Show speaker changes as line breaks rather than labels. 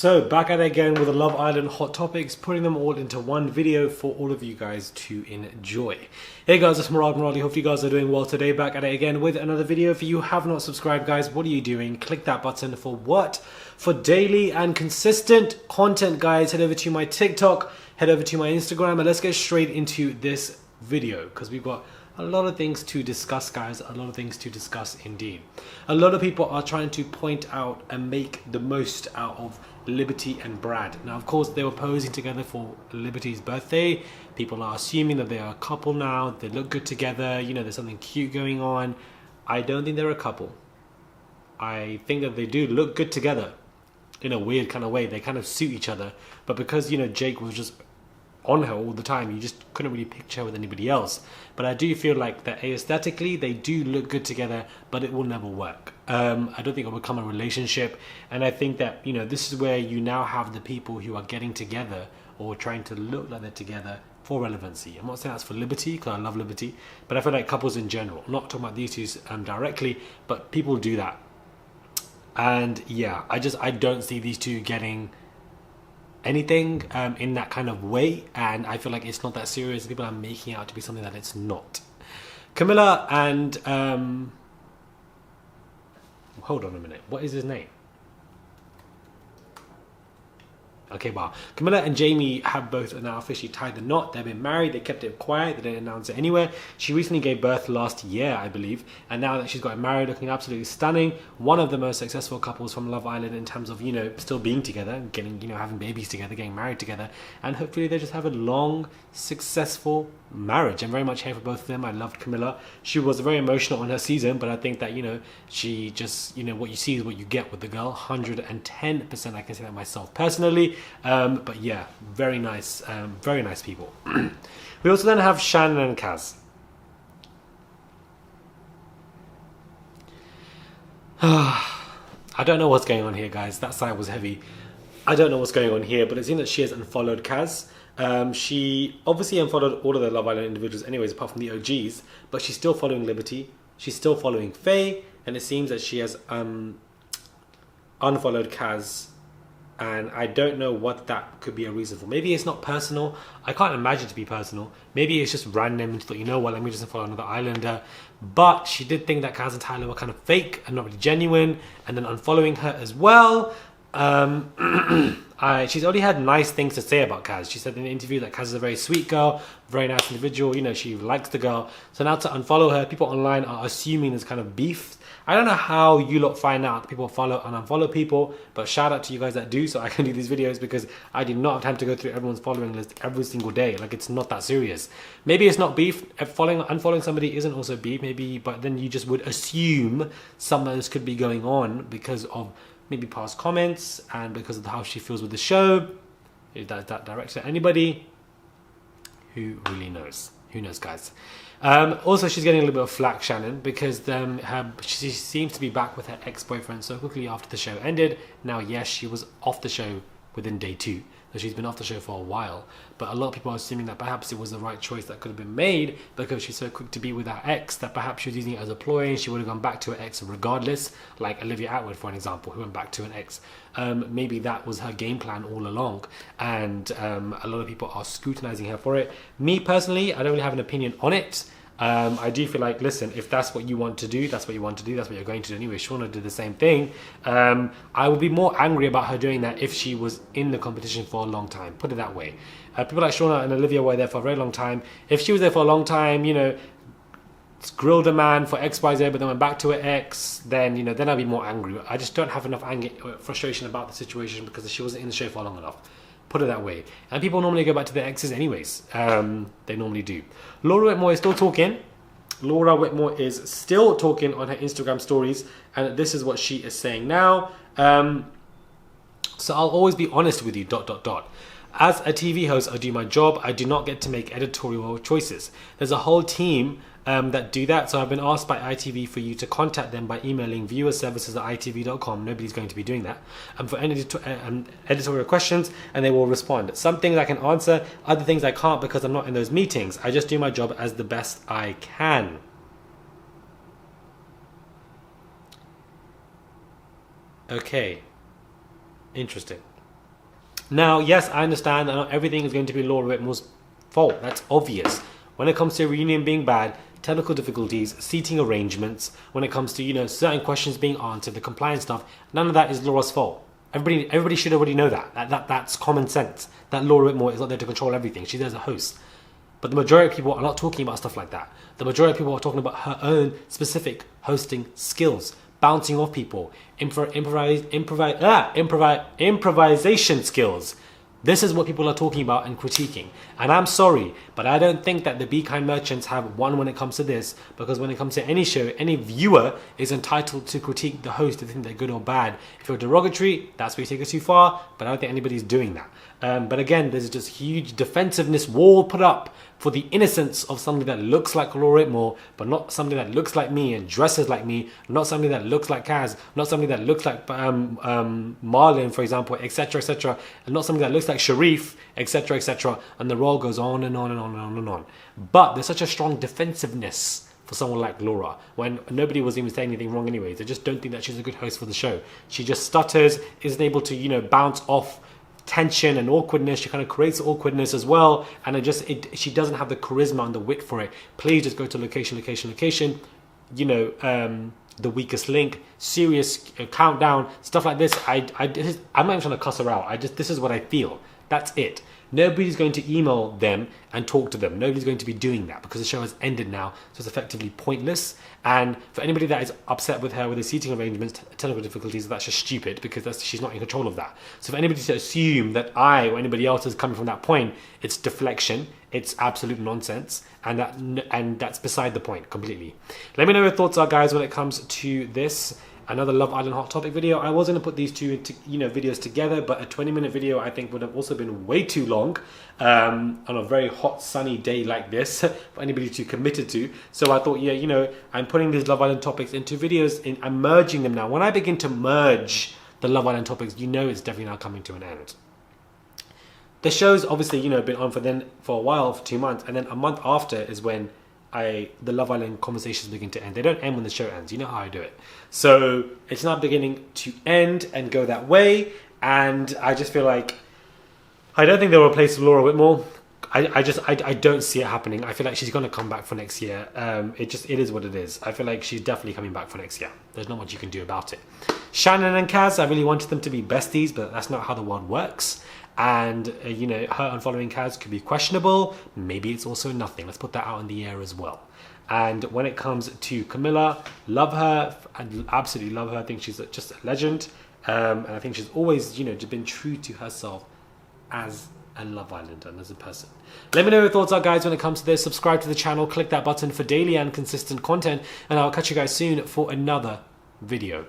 So back at it again with the Love Island hot topics, putting them all into one video for all of you guys to enjoy. Hey guys, it's Murali. Hope you guys are doing well today. Back at it again with another video. If you have not subscribed, guys, what are you doing? Click that button for what? For daily and consistent content, guys. Head over to my TikTok, head over to my Instagram, and let's get straight into this video because we've got a lot of things to discuss, guys. A lot of things to discuss indeed. A lot of people are trying to point out and make the most out of Liberty and Brad. Now, of course, they were posing together for Liberty's birthday. People are assuming that they are a couple now. They look good together. You know, there's something cute going on. I don't think they're a couple. I think that they do look good together in a weird kind of way. They kind of suit each other. But because, you know, Jake was just on her all the time, you just couldn't really picture her with anybody else. But I do feel like that aesthetically they do look good together, but it will never work. I don't think it will become a relationship, and I think that, you know, this is where you now have the people who are getting together or trying to look like they're together for relevancy. I'm not saying that's for Liberty, because I love Liberty, but I feel like couples in general, not talking about these two directly, but people do that. And yeah, I don't see these two getting anything in that kind of way, and I feel like it's not that serious. People are making it out to be something that it's not. Camilla and hold on a minute, what is his name? Okay, wow. Camilla and Jamie have both now officially tied the knot. They've been married. They kept it quiet. They didn't announce it anywhere. She recently gave birth last year, I believe. And now that she's gotten married, looking absolutely stunning. One of the most successful couples from Love Island in terms of, you know, still being together, getting, you know, having babies together, getting married together. And hopefully they just have a long, successful marriage. I'm very much here for both of them. I loved Camilla. She was very emotional on her season, but I think that, you know, she just, you know, what you see is what you get with the girl. 110%. I can say that myself personally. But yeah, very nice people. We also then have Shannon and Kaz. I don't know what's going on here, guys. That sigh was heavy. I don't know what's going on here, but it seems that she has unfollowed Kaz. She obviously unfollowed all of the Love Island individuals anyways, apart from the OGs, but she's still following Liberty. She's still following Faye, and it seems that she has unfollowed Kaz. And I don't know what that could be a reason for. Maybe it's not personal. I can't imagine it to be personal. Maybe it's just random and she thought, you know what, let me just follow another islander. But she did think that Kaz and Tyler were kind of fake and not really genuine, and then unfollowing her as well. She's already had nice things to say about Kaz. She said in an interview that Kaz is a very sweet girl, very nice individual, you know, she likes the girl. So now to unfollow her, people online are assuming there's kind of beef. I don't know how you lot find out that people follow and unfollow people, but shout out to you guys that do, so I can do these videos, because I do not have time to go through everyone's following list every single day. Like, it's not that serious. Maybe it's not beef. If unfollowing somebody isn't also beef, maybe, but then you just would assume some of this could be going on because of maybe past comments and because of how she feels with the show. Is that director? Anybody? Who really knows? Who knows, guys? Also, she's getting a little bit of flack, Shannon, because she seems to be back with her ex-boyfriend so quickly after the show ended. Now, yes, she was off the show within day 2. So she's been off the show for a while. But a lot of people are assuming that perhaps it was the right choice that could have been made because she's so quick to be with her ex that perhaps she was using it as a ploy and she would have gone back to her ex regardless, like Olivia Atwood, for an example, who went back to an ex. Maybe that was her game plan all along, and a lot of people are scrutinizing her for it. Me personally, I don't really have an opinion on it. I do feel like, listen, if that's what you want to do, that's what you want to do, that's what you're going to do anyway. Shauna did the same thing. I would be more angry about her doing that if she was in the competition for a long time. Put it that way. People like Shauna and Olivia were there for a very long time. If she was there for a long time, you know, grilled a man for XYZ, but then went back to her ex, then, you know, then I'd be more angry. I just don't have enough anger or frustration about the situation because she wasn't in the show for long enough. Put it that way. And people normally go back to their exes anyways. They normally do. Laura Whitmore is still talking. Laura Whitmore is still talking on her Instagram stories, and this is what she is saying now. So I'll always be honest with you, ... As a TV host, I do my job. I do not get to make editorial choices. There's a whole team that do that. So I've been asked by ITV for you to contact them by emailing viewerservices@itv.com. Nobody's going to be doing that. For any editorial questions, and they will respond. Some things I can answer, other things I can't because I'm not in those meetings. I just do my job as the best I can. Okay. Interesting. Now, yes, I understand that not everything is going to be Laura Whitmore's fault. That's obvious. When it comes to a reunion being bad, technical difficulties, seating arrangements, when it comes to, you know, certain questions being answered, the compliance stuff, none of that is Laura's fault. Everybody should already know that. That's common sense. That Laura Whitmore is not there to control everything. She's there as a host. But the majority of people are not talking about stuff like that. The majority of people are talking about her own specific hosting skills, bouncing off people, improvisation skills. This is what people are talking about and critiquing. And I'm sorry, but I don't think that the Be Kind merchants have won when it comes to this, because when it comes to any show, any viewer is entitled to critique the host if they think they're good or bad. If you're derogatory, that's where you take it too far, but I don't think anybody's doing that. But again, there's just huge defensiveness wall put up for the innocence of somebody that looks like Laura Whitmore, but not somebody that looks like me and dresses like me, not somebody that looks like Kaz, not somebody that looks like Marlon, for example, etc., etc., and not somebody that looks like Sharif, etc., etc., and the role goes on and on and on and on and on. But there's such a strong defensiveness for someone like Laura, when nobody was even saying anything wrong anyways. They just don't think that she's a good host for the show. She just stutters, isn't able to, you know, bounce off tension and awkwardness. She kind of creates awkwardness as well, and she doesn't have the charisma and the wit for it. Please just go to location, you know, the weakest link, serious countdown, stuff like this. I'm not even trying to cuss her out. This is what I feel. That's it. Nobody's going to email them and talk to them. Nobody's going to be doing that because the show has ended now, so it's effectively pointless. And for anybody that is upset with her with the seating arrangements, technical difficulties, that's just stupid, because she's not in control of that. So for anybody to assume that I or anybody else is coming from that point, it's deflection, it's absolute nonsense, and that's beside the point completely. Let me know your thoughts are, guys, when it comes to this. Another Love Island Hot Topic video. I was going to put these two videos together, but a 20-minute video I think would have also been way too long on a very hot sunny day like this for anybody to committed to. So I thought, yeah, you know, I'm putting these Love Island topics into videos, I'm merging them now. When I begin to merge the Love Island topics, you know it's definitely now coming to an end. The show's obviously, you know, been on for a while, for 2 months, and then a month after is when the Love Island conversations begin to end. They don't end when the show ends. You know how I do it. So it's not beginning to end and go that way. And I just feel like I don't think they'll replace Laura Whitmore. I don't see it happening. I feel like she's going to come back for next year. It is what it is. I feel like she's definitely coming back for next year. There's not much you can do about it. Shannon and Kaz, I really wanted them to be besties, but that's not how the world works. And, you know, her unfollowing Kaz could be questionable. Maybe it's also nothing. Let's put that out in the air as well. And when it comes to Camilla, love her. I absolutely love her. I think she's just a legend. And I think she's always, you know, just been true to herself as a Love Islander and as a person. Let me know your thoughts are, guys, when it comes to this. Subscribe to the channel. Click that button for daily and consistent content. And I'll catch you guys soon for another video.